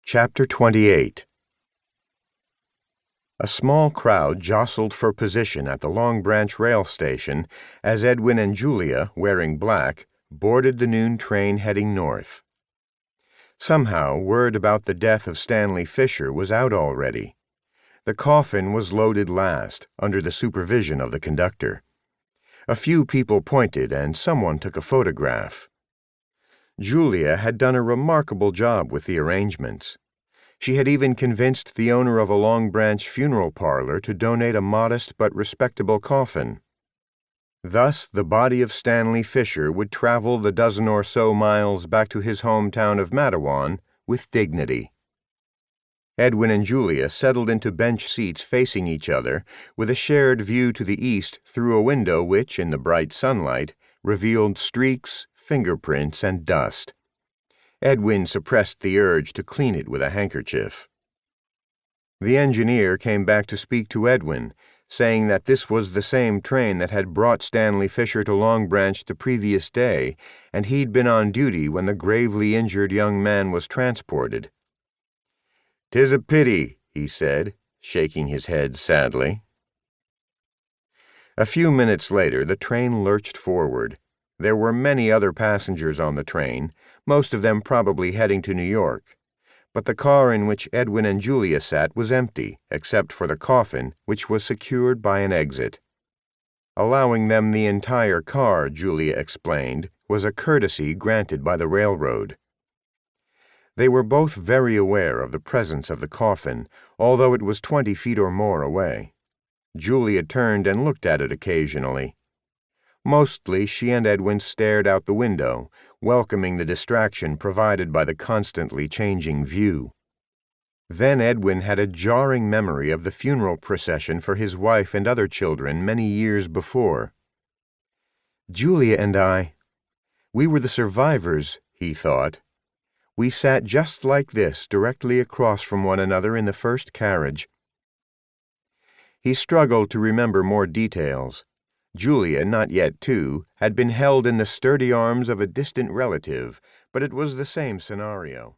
Chapter 28. A small crowd jostled for position at the Long Branch rail station as Edwin and Julia, wearing black, boarded the noon train heading north. Somehow, word about the death of Stanley Fisher was out already. The coffin was loaded last, under the supervision of the conductor. A few people pointed and someone took a photograph. Julia had done a remarkable job with the arrangements. She had even convinced the owner of a Long Branch funeral parlor to donate a modest but respectable coffin. Thus, the body of Stanley Fisher would travel the dozen or so miles back to his hometown of Matawan with dignity. Edwin and Julia settled into bench seats facing each other, with a shared view to the east through a window which, in the bright sunlight, revealed streaks, fingerprints, and dust. Edwin suppressed the urge to clean it with a handkerchief. The engineer came back to speak to Edwin, saying that this was the same train that had brought Stanley Fisher to Long Branch the previous day, and he'd been on duty when the gravely injured young man was transported. "'Tis a pity," he said, shaking his head sadly. A few minutes later, the train lurched forward. There were many other passengers on the train, most of them probably heading to New York. But the car in which Edwin and Julia sat was empty, except for the coffin, which was secured by an exit. Allowing them the entire car, Julia explained, was a courtesy granted by the railroad. They were both very aware of the presence of the coffin, although it was 20 feet or more away. Julia turned and looked at it occasionally. Mostly she and Edwin stared out the window, welcoming the distraction provided by the constantly changing view. Then Edwin had a jarring memory of the funeral procession for his wife and other children many years before. Julia and we were the survivors, he thought. We sat just like this, directly across from one another in the first carriage. He struggled to remember more details. Julia, not yet 2, had been held in the sturdy arms of a distant relative, but it was the same scenario.